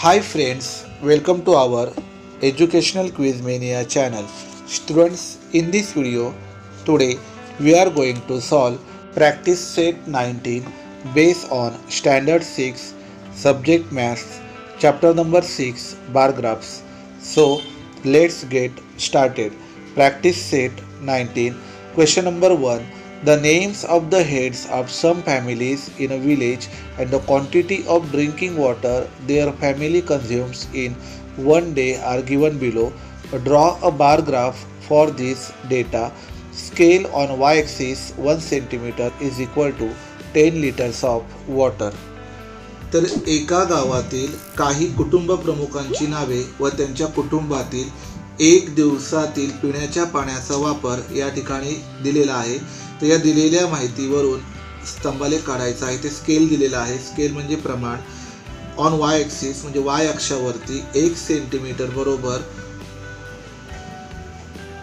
Hi friends, welcome to our Educational Quiz Mania channel. Students, in this video, today we are going to solve practice set 19 based on standard 6 subject maths chapter number 6 bar graphs. So, let's get started. Practice set 19 question number 1. The names of the heads of some families in a village and the quantity of drinking water their family consumes in one day are given below. Draw a bar graph for this data. Scale on y-axis 1 cm is equal to 10 liters of water. तर एका गावातील काही कुटुंब प्रमुखांची नावे व त्यांच्या कुटुंबातील एक दिवसातील पिण्याच्या पाण्याचा वापर या ठिकाणी दिलेला आहे. तर या दिलेल्या माहितीवरून स्तंभालेख काढायचा आहे. ते स्केल दिलेला आहे. स्केल म्हणजे प्रमाण. ऑन वाय ॲक्सिस म्हणजे वाय अक्षावरती 1 सेंटीमीटर बरोबर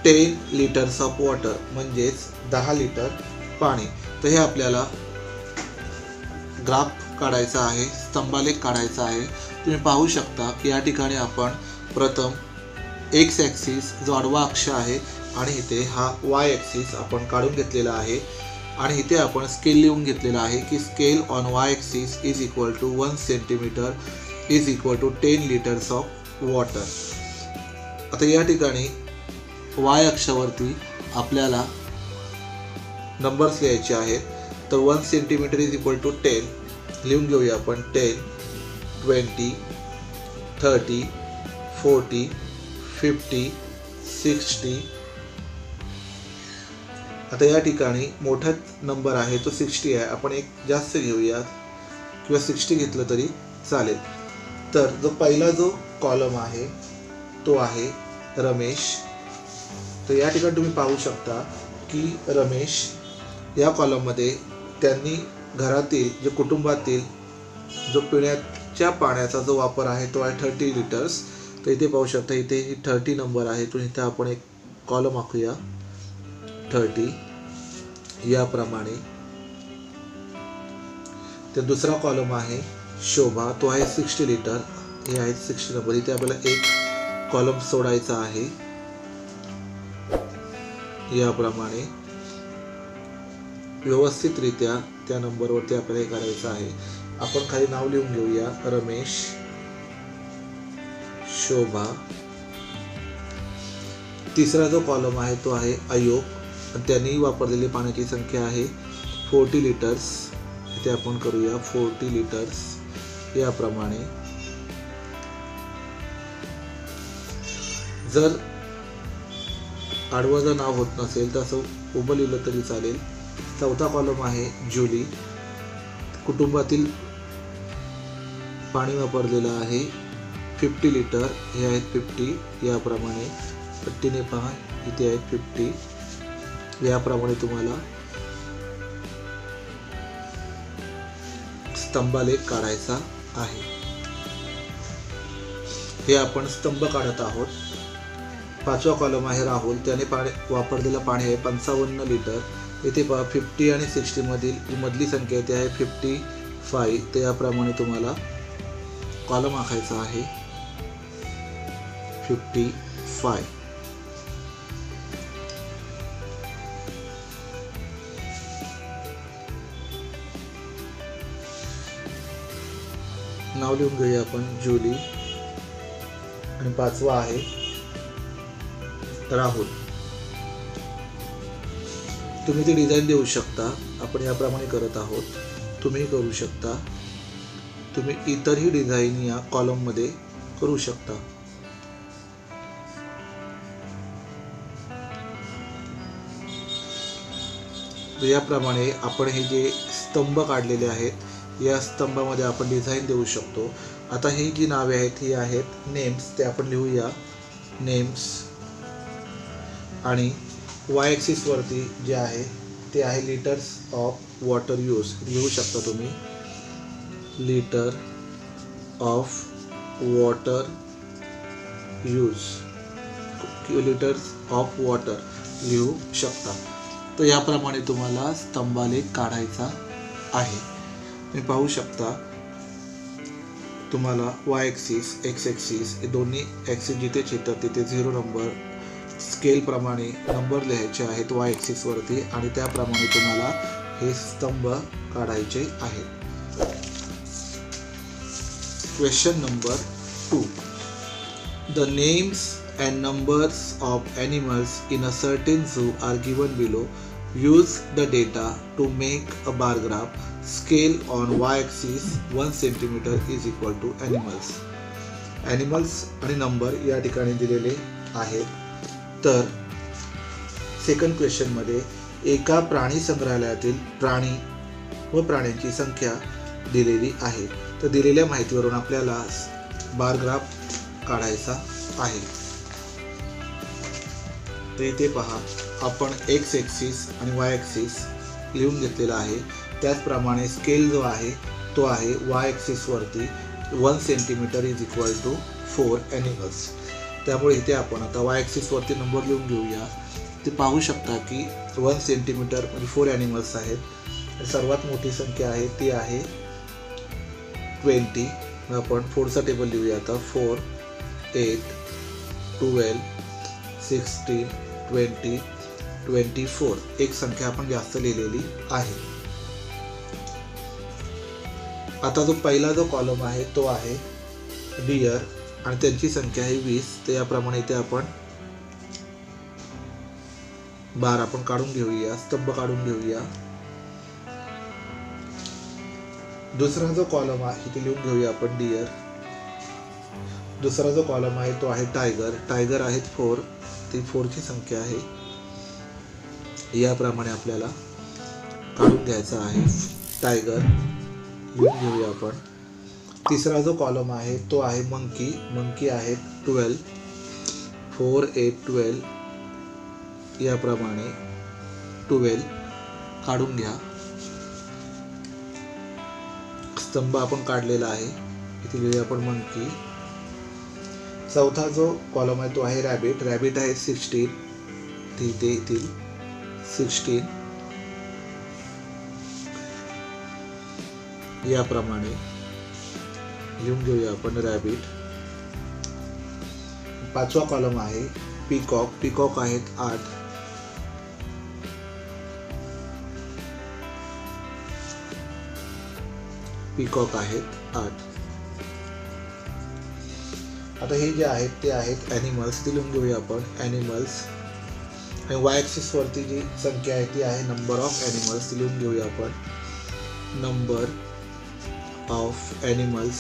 10 लिटर्स ऑफ वॉटर म्हणजेच 10 लिटर पाणी. तर हे आपल्याला ग्राफ काढायचा आहे, स्तंभालेख काढायचा आहे. तुम्ही पाहू शकता की या ठिकाणी आपण प्रथम एक्स ॲक्सिस जो आडवा अक्ष आहे आणि इथे हा वाय ॲक्सिस आपण काढून घेतलेला आहे आणि इथे आपण स्केल लिहून घेतलेला आहे की scale on Y axis is equal to 1 centimetre is equal to 10 litres of water. आता या ठिकाणी वाय अक्षावरती आपल्याला नंबर्स लिहायचे आहेत. तर 1 सेंटीमीटर इज इक्वल टू 10 लिहून घेऊया आपण. 10, 20, 30, 40, 50, 60. आता या ठिकाणी मोठा नंबर आहे तो 60 आहे. आपण एक जास्त घेऊया किंवा 60 घेतलं तरी चालेल. तर जो पहिला जो कॉलम आहे तो आहे रमेश. तर या ठिकाणी तुम्ही पाहू शकता की रमेश या कॉलममध्ये त्यांनी घरातील जे कुटुंबातील जो पिण्याच्या पाण्याचा जो वापर आहे तो आहे 30 लिटर्स. तर इथे पाहू शकता इथे 30 नंबर आहे. तो इथे आपण एक कॉलम आखूया 30 याप्रमाणे. तर दुसरा कॉलम आहे शोभा, तो आहे 60 लिटर. हे आहे 60 नंबर. इथे आपल्याला एक कॉलम सोडायचा आहे याप्रमाणे. व्यवस्थितरित्या त्या नंबरवरती आपल्याला हे करायचं आहे. आपण खाली नाव लिहून घेऊया रमेश, शोभा. तिसरा जो कॉलम आहे तो आहे अयोग. त्यांनी वापरलेली पाण्याची संख्या आहे 40 लिटर्स. इथे आपण करूया 40 लिटर्स याप्रमाणे. जर आडवं जर नाव होत नसेल तर असं उभं लिहिलं तरी चालेल. चौथा कॉलम आहे जुली. कुटुंबातील पाणी वापरलेलं आहे 50 लिटर. हे आहेत 50 याप्रमाणे. पट्टीने पहा इथे आहेत 50. याप्रमाणे तुम्हाला स्तंभालेख काढायचा आहे. हे आपण स्तंभ काढत आहोत. पाचवा कॉलम आहे राहुल. त्याने वापरलेलं पाणी आहे 55 लिटर. इथे पहा 50 आणि 60 मधली संख्या इथे आहे 55. तर याप्रमाणे तुम्हाला कॉलम आखायचा आहे 55. नाव लिहून घेऊया आपण जुली. आणि पाचवा आहे राहुल. तुम्ही ती डिझाईन देऊ शकता. आपण याप्रमाणे करत आहोत. तुम्ही करू शकता. तुम्ही इतरही डिझाईन या कॉलममध्ये करू शकता. याप्रमाणे आपण हे जे स्तंभ काढलेले आहेत या स्तंभामध्ये आपण डिझाईन देऊ शकतो. आता ही जी नावे आहेत ही आहेत नेम्स. ते आपण लिहूया नेम्स. आणि वाय ॲक्सिस वरती जे आहे ते आहे लिटर्स ऑफ वॉटर यूज. लिहू शकता तुम्ही litre of water use, litres of water लिहू शकता. तर याप्रमाणे तुम्हाला स्तंभालेख काढायचा आहे. तुम्ही पाहू शकता तुम्हाला वाय ॲक्सिस एक्स ॲक्सिस हे दोन्ही ॲक्सिस जिथे छेदतात तिथे 0 नंबर स्केलप्रमाणे नंबर लिहायचे आहेत वाय ॲक्सिसवरती आणि त्याप्रमाणे तुम्हाला हे स्तंभ काढायचे आहेत. Question number 2. The names and numbers of animals in a certain zoo are given below. Use the data to make a bar graph. Scale on y-axis 1 cm is equal to animals. Animals आणि number या ठिकाणी दिलेले आहेत. तर second question मध्ये एका प्राणी संग्रहालयातील प्राणी व प्राण्यांची संख्या दिलेली आहे. तर दिलेल्या माहितीवरून आपल्याला बार ग्राफ काढायचा आहे. तर इथे पहा आपण एक्स ॲक्सिस आणि वाय ॲक्सिस लिहून घेतलेला आहे. त्याचप्रमाणे स्केल जो आहे तो आहे वाय ॲक्सिसवरती 1 cm is equal to 4 animals. त्यामुळे इथे आपण आता वाय ॲक्सिसवरती नंबर लिहून घेऊया. ते पाहू शकता की 1 cm म्हणजे 4 ॲनिमल्स आहेत. सर्वात मोठी संख्या आहे ती आहे 20. आपण 4चा टेबल लिहूया आता. 4 8 12 16 20 24 एक संख्या आपण जास्त लिहिलेली आहे. आता जो पहिला जो कॉलम आहे तो आहे डिअर आणि त्यांची संख्या आहे 20. तर याप्रमाणे इथे आपण बार आपण काढून घेऊया, स्तंभ काढून घेऊया. दुसरा जो कॉलम आहे इथे लिहून घेऊया आपण डिअर. दुसरा जो कॉलम आहे तो आहे टायगर. टायगर आहेत 4. ती 4ची संख्या आहे. याप्रमाणे आपल्याला काढून घ्यायचा आहे टायगर. लिहून घेऊया आपण. तिसरा जो कॉलम आहे तो आहे मंकी. मंकी आहेत 12. 4 8 12 याप्रमाणे 12 काढून घ्या. स्तंभ आपण काढलेला आहे. इथे लिहूया आपण मंकी. चौथा जो कॉलम आहे तो आहे रॅबिट. रॅबिट आहे 16. तिथे येथील 16 याप्रमाणे लिहून घेऊया आपण रॅबिट. पाचवा कॉलम आहे पीकॉक. पीकॉक आहेत 8. पीकॉक आहेत 8. आता हे जे आहेत ते आहेत ॲनिमल्स. ते लिहून घेऊया आपण ॲनिमल्स. आणि वाय ॲक्सिस वरती जी संख्या आहे ती आहे नंबर ऑफ ॲनिमल्स. ती लिहून घेऊया आपण नंबर ऑफ ॲनिमल्स.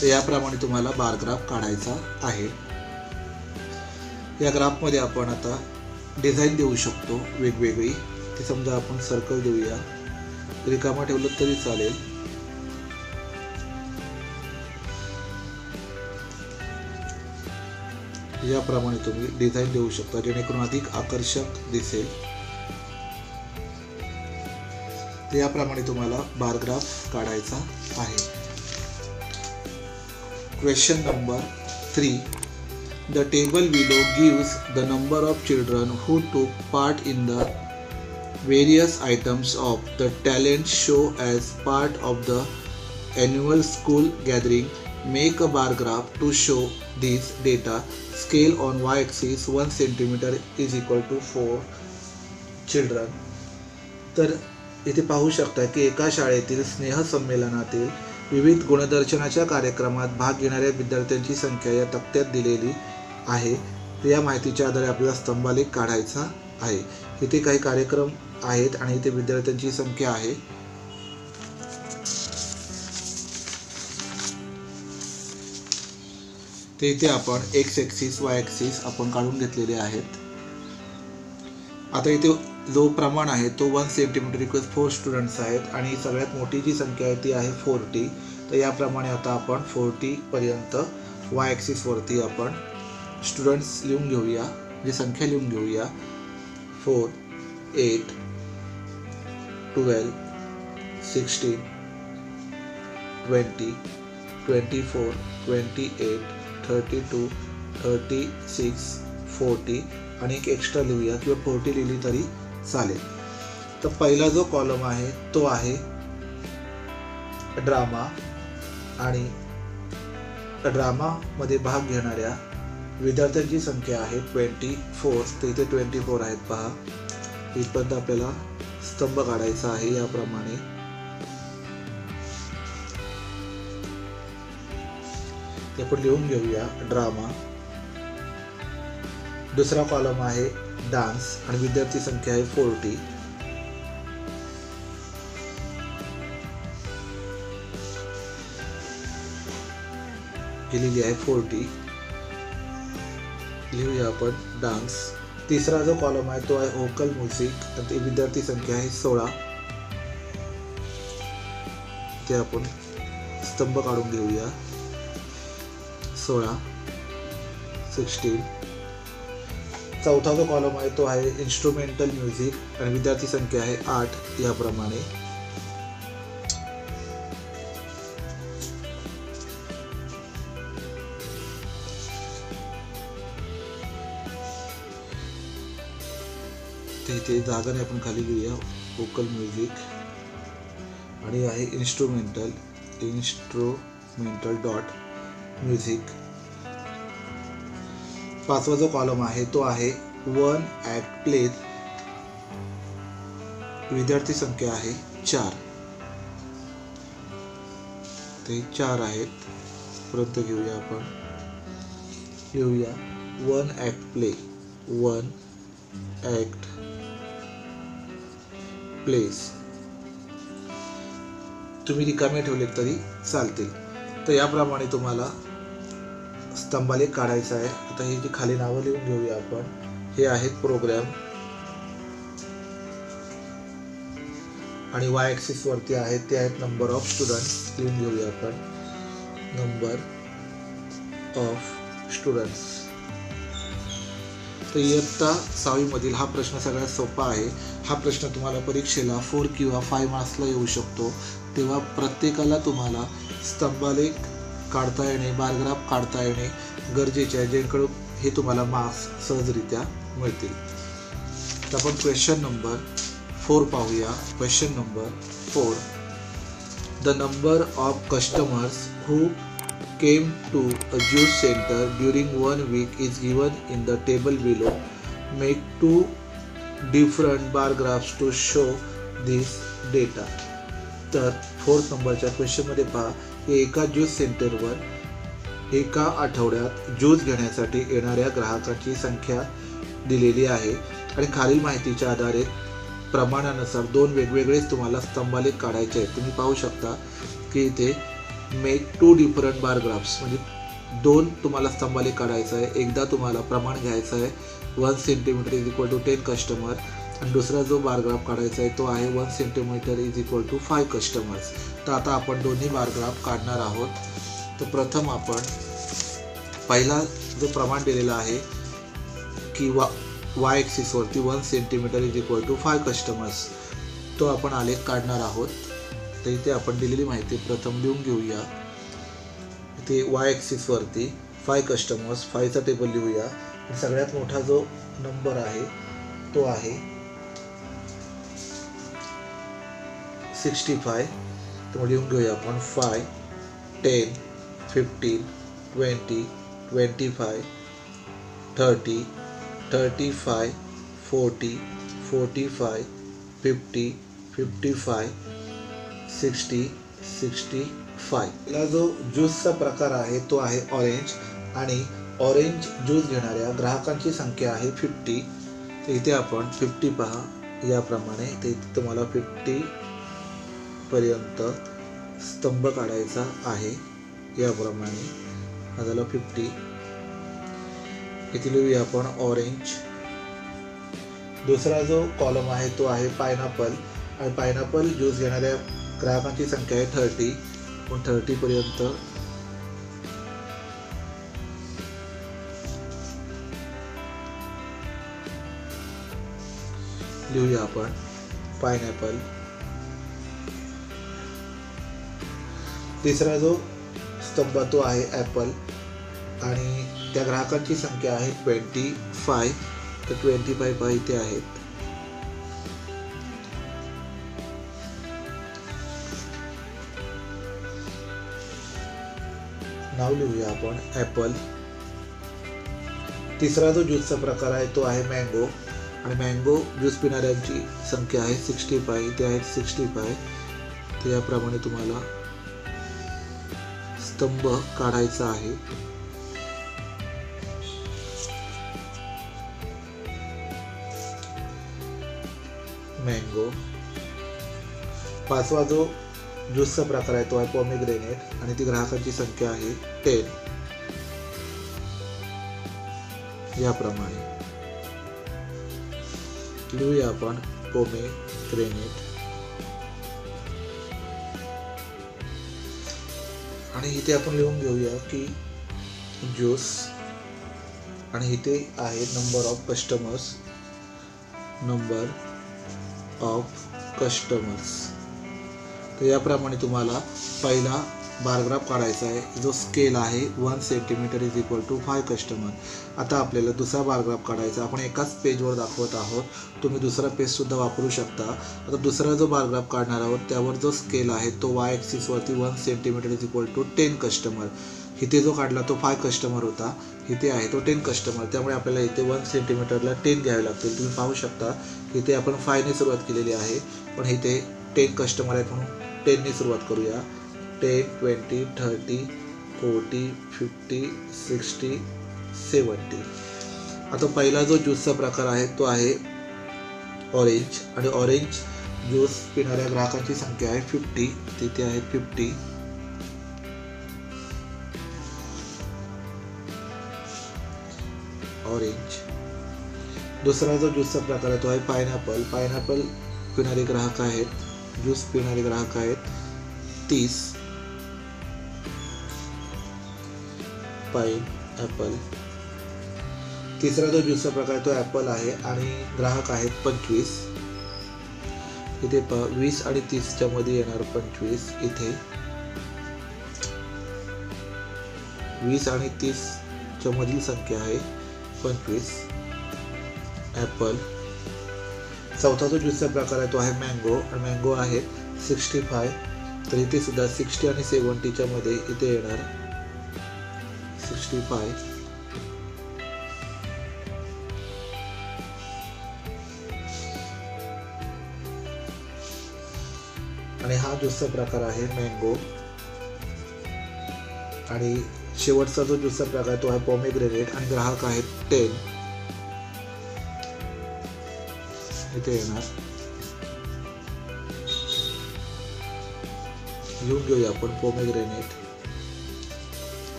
तर याप्रमाणे तुम्हाला बार ग्राफ काढायचा आहे. या ग्राफमध्ये आपण आता डिझाईन देऊ शकतो वेगवेगळी. ती समजा आपण सर्कल देऊया. रिकामा ठेवलं तरी चालेल. याप्रमाणे तुम्ही डिझाईन देऊ शकता जेणेकरून अधिक आकर्षक दिसेल. तर याप्रमाणे तुम्हाला बार ग्राफ काढायचा आहे. Question number 3. The table below gives the number of children who took part in the various items of the talent show as part of the annual school gathering. Make a bar graph to show these data. Scale on y-axis 1 cm is equal to 4 children. तर इथे पाहू शकता की एका शाळेतील स्नेहसंमेलनातील विविध गुणदर्शनाच्या कार्यक्रमात भाग घेणाऱ्या विद्यार्थ्यांची संख्या या तक्त्यात दिलेली आहे. या माहितीच्या आधारे आपल्याला स्तंभालेख काढायचा आहे. इथे काही कार्यक्रम आहेत आणि इथे विद्यार्थ्यांची संख्या आहे. ते इथे आपण एक्स ॲक्सिस वाय ॲक्सिस आपण काढून घेतलेले आहेत. आता इथे जो प्रमाण आहे तो 1 cm इक्वल 4 स्टुडंट्स आहेत आणि सगळ्यात मोठी जी संख्या आहे ती आहे 40. तर याप्रमाणे आता आपण 40 पर्यंत वाय ॲक्सिसवरती आपण स्टुडंट्स लिहून घेऊया. जी संख्या लिहून घेऊया 4 8 12 16 20 24 28 32 36 40 आणि एक एक्स्ट्रा लिहूया किंवा 40 लिहिली तरी चालेल. तर पहिला जो कॉलम आहे तो आहे ड्रामा आणि ड्रामामध्ये भाग घेणाऱ्या विद्यार्थ्यांची संख्या आहे 24. तर इथे 24 आहेत पहा. इथपर्यंत आपल्याला स्तंभ काढायचा आहे. याप्रमाणे ते आपण लिहून घेऊया. ड्रामा. दुसरा कॉलम आहे डान्स आणि विद्यार्थी संख्या आहे 40. लिहिली आहे 40. लिहूया आपण डान्स. तिसरा जो कॉलम आहे तो आहे व्होकल म्युझिक आणि विद्यार्थी संख्या आहे 16. ते आपण स्तंभ काढून घेऊया. 16 16. चौथा जो कॉलम आहे तो आहे इन्स्ट्रुमेंटल म्युझिक आणि विद्यार्थी संख्या आहे 8. याप्रमाणे ते जागाने आपण खाली लिहूया. व्होकल म्युझिक आणि आहे इन्स्ट्रुमेंटल डॉट म्युझिक. पाचवा जो कॉलम आहे तो आहे 1 ॲक्ट प्ले. विद्यार्थी संख्या आहे 4. ते 4 आहेत. परत घेऊया आपण. लिहूया 1 ॲक्ट प्ले. 1 act place. तुम्ही रिकामे ठेवले तरी चालतील. तर याप्रमाणे तुम्हाला स्तंभालेख काढायचा आहे. आता ही जी खाली नावं लिहून घेऊया आपण. हे आहेत प्रोग्राम आणि वाय ॲक्सिस वरती आहेत ते आहेत नंबर ऑफ स्टुडंट्स. लिहून घेऊया आपण. Number of students. तर इयत्ता 6वी मधील हा प्रश्न सगळ्यात सोपा आहे. हा प्रश्न तुम्हाला परीक्षेला 4 किंवा 5 मार्क्सला येऊ शकतो. तेव्हा प्रत्येकाला तुम्हाला स्तंभालेख काढता येणे, बारग्राफ काढता येणे गरजेचे आहे, जेणेकरून हे तुम्हाला मार्क्स सहजरित्या मिळतील. तर आपण क्वेश्चन नंबर 4 पाहूया. Question number 4. The number of customers who came to a juice center during 1 week is given in the table below. Make 2 different bar graphs to show this data. तर 4th नंबरच्या क्वेश्चनमध्ये पहा. एका juice सेंटरवर एका आठवड्यात juice घेण्यासाठी येणाऱ्या ग्राहकांची संख्या दिलेली आहे आणि खालील माहितीच्या आधारे प्रमाणानुसार 2 वेगवेगळेच तुम्हाला स्तंभालेख काढायचे आहेत. तुम्ही पाहू शकता की इथे मेक 2 डिफरंट बार ग्राफ्स म्हणजे 2 तुम्हाला स्तंभालेख काढायचा आहे. एकदा तुम्हाला प्रमाण घ्यायचं आहे 1 centimetre is equal to 10 customer आणि दुसरा जो बारग्राफ काढायचा आहे तो आहे 1 centimetre is equal to 5 customers. तर आता आपण दोन्ही बारग्राफ काढणार आहोत. तर प्रथम आपण पहिला जो प्रमाण दिलेला आहे की वाय ॲक्सिसवरती 1 centimetre is equal to 5 customers तो आपण आलेख काढणार आहोत. तर इथे आपण दिलेली माहिती प्रथम लिहून घेऊया. इथे वाय ॲक्सिसवरती 5 कस्टमर्स 5चा टेबल लिहूया. सगळ्यात मोठा जो नंबर आहे तो आहे 65. तर लिहून घेऊया आपण 5, 10, 15, 20, 25, 30, 35, 40, 45, 50, 55, 60, 65. पहिला जो ज्यूसचा प्रकार आहे तो आहे ऑरेंज आणि ऑरेंज ज्यूस घेणाऱ्या ग्राहकांची संख्या आहे 50. तर इथे आपण 50 पहा याप्रमाणे. तर इथे तुम्हाला 50 पर्यंत स्तंभ काढायचा आहे याप्रमाणे. हा झाला 50. इथे लिहूया आपण ऑरेंज. दुसरा जो कॉलम आहे तो आहे पायनॅपल आणि पायनॅपल ज्यूस घेणाऱ्या ग्राहकांची संख्या आहे 30. पण 30 पर्यंत लिहूया आपण पायनॅपल. तिसरा जो स्तंभ तो आहे ॲपल आणि त्या ग्राहकांची संख्या आहे 25. तर 25 इथे आहेत. नाव लिहूया आपण ॲपल. तिसरा जो ज्यूसचा प्रकार आहे तो आहे मँगो, आणि मँगो ज्यूस पिणाऱ्यांची संख्या आहे 65. ते आहेत 65. तर याप्रमाणे तुम्हाला स्तंभ काढायचा आहे. मँगो. पाचवा जो ज्यूसचा प्रकार आहे तो आहे पॉमेग्रेनेट, आणि ती ग्राहकांची संख्या आहे 10. याप्रमाणे लिहूया आपण पोमेग्रेनेट. आणि इथे आपण लिहून घेऊया की ज्यूस, आणि इथे आहे नंबर ऑफ कस्टमर्स. तर याप्रमाणे तुम्हाला पहिला बारग्राफ काढायचा आहे. जो स्केल आहे 1 centimetre is equal to 5 customer. आता आपल्याला दुसरा बारग्राफ काढायचा. आपण एकाच पेजवर दाखवत आहोत, तुम्ही दुसरा पेजसुद्धा वापरू शकता. आता दुसरा जो बारग्राफ काढणार आहोत त्यावर जो स्केल आहे तो वाय ॲक्सिसवरती 1 centimetre is equal to 10 customer. इथे जो काढला तो 5 कस्टमर होता, इथे आहे तो 10 कस्टमर. त्यामुळे आपल्याला इथे 1 सेंटीमीटरला 10 घ्यावे लागतील. तुम्ही पाहू शकता इथे आपण 5ने सुरुवात केलेली आहे, पण इथे 10 कस्टमर आहेत म्हणून 10ने सुरुवात करूया. 10, 20, 30, 40, 50, 60, 70. आता पहिला जो ज्यूसचा प्रकार आहे तो आहे ऑरेंज, आणि ऑरेंज ज्यूस पिणाऱ्या ग्राहकांची संख्या आहे 50. तिथे आहे 50. ऑरेंज. दुसरा जो ज्यूसचा प्रकार आहे तो आहे पायनॅपल. पायनॅपल पिणारे ग्राहक आहेत, ज्यूस पिणारे ग्राहक आहेत 30. पाइनएप्पल. तिसरा जो ज्यूसचा प्रकार तो ॲपल आहे, आणि ग्राहक आहेत 25. इथे 20 आणि 30च्या मध्ये येणार 25. इथे 20 आणि 30च्या मधील संख्या आहे 25. ॲपल. चौथा जो ज्यूसचा प्रकार आहे तो आहे मँगो, आणि मँगो आहे 65. तर इथे सुद्धा 60 आणि 70च्या मध्ये इथे येणार 65. आणि हा ज्यूसचा प्रकार आहे मँगो. आणि शेवटचा जो ज्यूसचा प्रकार आहे तो आहे पॉमेग्रेनेट, आणि ग्राहक आहेत 10. इथे येणार. लिहून घेऊया आपण पोमेग्रेनेट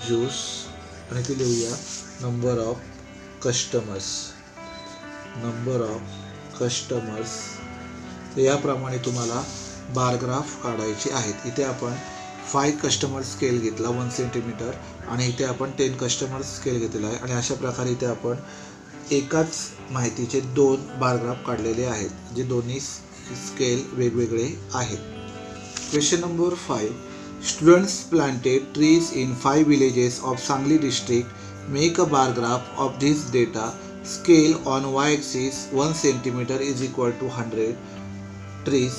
ज्यूस, आणि ते लिहूया नंबर ऑफ कस्टमर्स. तर याप्रमाणे तुम्हाला बारग्राफ काढायचे आहेत. इथे आपण 5 कस्टमर स्केल घेतला 1 सेंटीमीटर, आणि इथे आपण 10 कस्टमर स्केल घेतलेला आहे. आणि अशा प्रकारे इथे आपण एकाच माहितीचे 2 बारग्राफ काढलेले आहेत, जे दोन्ही स्केल वेगवेगळे आहेत. Question number 5. Students planted trees in 5 villages of Sangli district. Make a bar graph of this data. Scale on y-axis 1 centimeter is equal to 100 trees.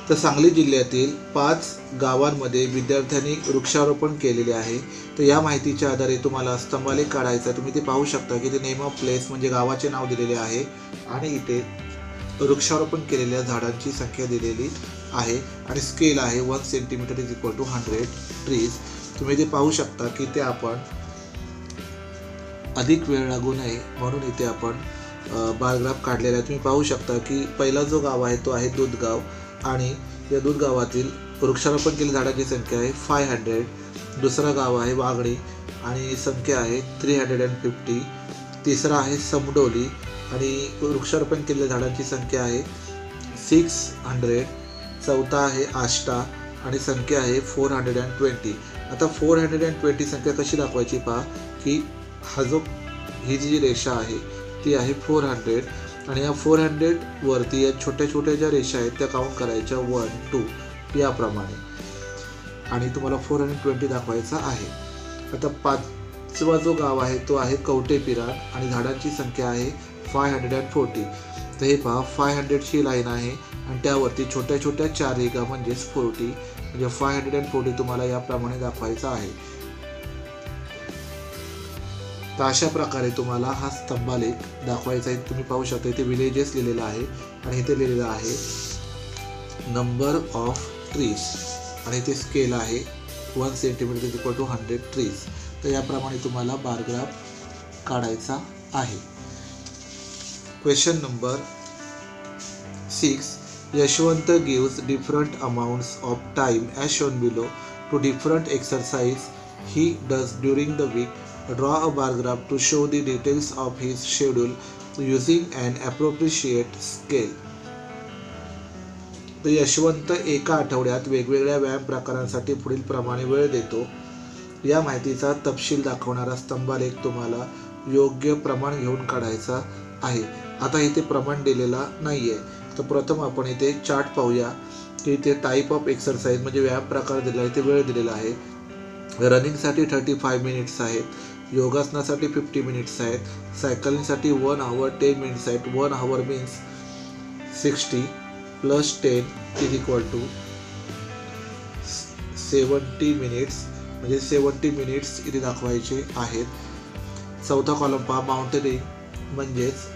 तर सांगली जिल्ह्यातील 5 गावांमध्ये विद्यार्थ्यांनी वृक्षारोपण केलेले आहे. तर या माहितीच्या आधारे तुम्हाला स्तंभालेख काढायचा. तुम्ही ते पाहू शकता की ते नेम ऑफ प्लेस म्हणजे गावाचे नाव दिलेले आहे, आणि इथे वृक्षारोपण केलेल्या झाडांची संख्या दिलेली आहे, आणि स्केल आहे 1 centimetre is equal to 100 trees. तुम्ही ते पाहू शकता की ते आपण अधिक वेळ लागू नये म्हणून इथे आपण बारग्राफ काढलेला आहे. तुम्ही पाहू शकता की पहिला जो गाव आहे तो आहे दूधगाव, आणि या दूधगावातील वृक्षारोपण केलेल्या झाडांची संख्या आहे 500. दुसरा गाव आहे वागडी, आणि संख्या आहे 350. तिसरा आहे समडोली, आणि वृक्षारोपण केलेल्या झाडांची संख्या आहे 600. चौथा आहे आष्टा, आणि संख्या आहे 420. आता 420 संख्या कशी दाखवायची पहा की ही जी रेषा आहे ती आहे 400, आणि या 400 वरती या छोट्या छोट्या ज्या रेषा आहेत त्या काउंट करायच्या 1, 2 याप्रमाणे, आणि तुम्हाला 420 दाखवायचा आहे. आता 5वा जो गाव आहे तो आहे कवटेपिरान, आणि झाडांची संख्या आहे 540. तर हे पहा 500ची लाईन आहे आणि त्यावरती छोट्या छोट्या 4 रेघा म्हणजेच 40, म्हणजे 540 तुम्हाला याप्रमाणे दाखवायचा आहे. तर अशा प्रकारे तुम्हाला हा स्तंभालेख दाखवायचा आहे. तुम्ही पाहू शकता इथे विलेजेस लिहिलेला आहे आणि इथे लिहिलेलं आहे नंबर ऑफ ट्रीज आणि इथे स्केल आहे 1 centimetre is equal to 100 trees. तर याप्रमाणे तुम्हाला बार ग्राफ काढायचा आहे. Question number 6. Yashwant gives different amounts of time as shown below to different exercise he does during the week. Draw a bar graph to show the details of his schedule using an appropriate scale. तर यशवंत एका आठवड्यात वेगवेगळ्या व्यायाम प्रकारांसाठी पुढील प्रमाणे वेळ देतो. या माहितीचा तपशील दाखवणारा स्तंभालेख तुम्हाला योग्य प्रमाण घेऊन काढायचा आहे. आता इथे प्रमाण दिलेला नाहीये, तर प्रथम आपण इथे चार्ट पाहूया की इथे टाईप ऑफ एक्सरसाइज म्हणजे व्यायाम प्रकार दिला, इथे वेळ दिलेला आहे. रनिंगसाठी 35 मिनिट्स आहेत, योगासनासाठी 50 मिनिट्स आहेत, सायकलिंगसाठी 1 hour 10 minutes आहेत. 1 hour means 60 plus 10 is equal to 70 minutes, म्हणजे 70 मिनिट्स इथे दाखवायचे आहेत. चौथा कॉलम पहा माउंटेनिंग म्हणजेच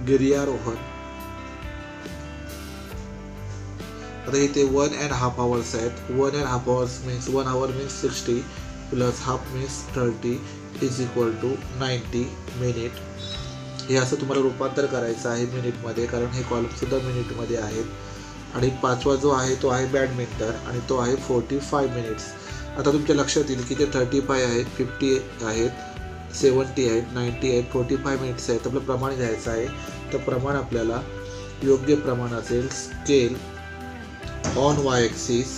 गिर्यारोहण. आता इथे 1.5 hours आहेत. 1.5 hours means 1 hour means 60 plus half means 30 is equal to 90 minute. हे असं तुम्हाला रूपांतर करायचं आहे मिनिटमध्ये, कारण हे कॉलम सुद्धा मिनिटमध्ये आहेत. आणि पाचवा जो आहे तो आहे बॅडमिंटन आणि तो आहे 45 मिनिट्स. आता तुमच्या लक्षात येईल की ते 35 आहेत, 50 आहेत, 70 आहेत, 90 आहेत, 45 मिनिट्स आहेत. आपलं प्रमाण घ्यायचं आहे. तर प्रमाण आपल्याला योग्य प्रमाण असेल scale on Y axis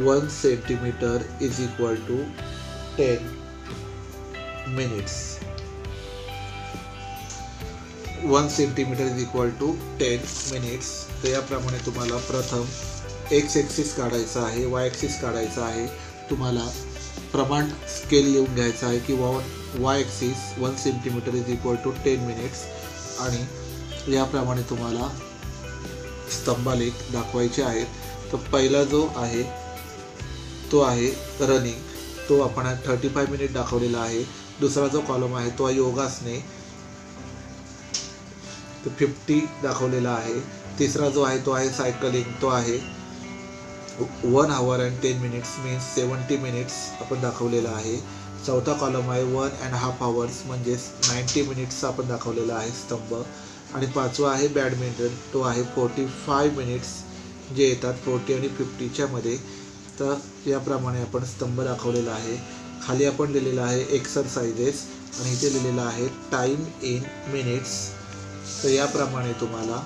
1 centimetre is equal to 10 minutes. 1 centimetre is equal to 10 minutes. तर याप्रमाणे तुम्हाला प्रथम एक्स ॲक्सिस काढायचा आहे, वाय ॲक्सिस काढायचा आहे. तुम्हाला प्रमाण स्केल लिहून घ्यायचा आहे की Y axis 1 centimetre is equal to 10 minutes आणि याप्रमाणे तुम्हाला स्तंभालेख दाखवायचे आहेत. तर पहिला जो आहे तो आहे रनिंग, तो आपण 35 मिनिट दाखवलेला आहे. दुसरा जो कॉलम आहे तो आहे योगासने, तो 50 दाखवलेला आहे. तिसरा जो आहे तो आहे सायकलिंग, तो आहे 1 hour and 10 minutes means 70 minutes आपण दाखवलेला आहे. चौथा कॉलम आहे 1.5 hours म्हणजेच 90 मिनिट्स आपण दाखवलेला आहे स्तंभ. आणि पाचवा आहे बॅडमिंटन, तो आहे 45 मिनिट्स जे येतात 40 आणि 50च्या मध्ये. तर याप्रमाणे आपण स्तंभ दाखवलेला आहे. खाली आपण लिहिलेलं आहे एक्सरसाइजेस आणि इथे लिहिलेलं आहे टाईम इन मिनिट्स. तर याप्रमाणे तुम्हाला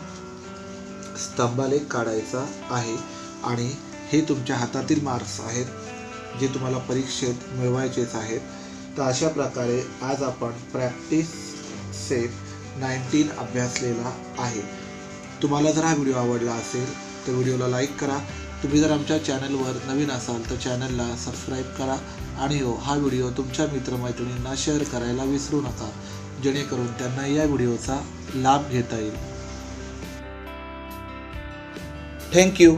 स्तंभालेख काढायचा आहे आणि हे तुमच्या हातातील मार्क्स आहेत जे तुम्हाला परीक्षेत मिळवायचेच आहेत. तर अशा प्रकारे आज आपण प्रॅक्टिस सेट 19 अभ्यासलेला आहे. तुम्हाला जर हा व्हिडिओ आवडला असेल तर व्हिडिओला लाईक करा. तुम्ही जर आमच्या चॅनलवर नवीन असाल तर चॅनलला सबस्क्राईब करा आणि हा व्हिडिओ तुमच्या मित्रमैत्रिणींना शेअर करायला विसरू नका, जेणेकरून त्यांना या व्हिडिओचा लाभ घेता येईल. थँक्यू.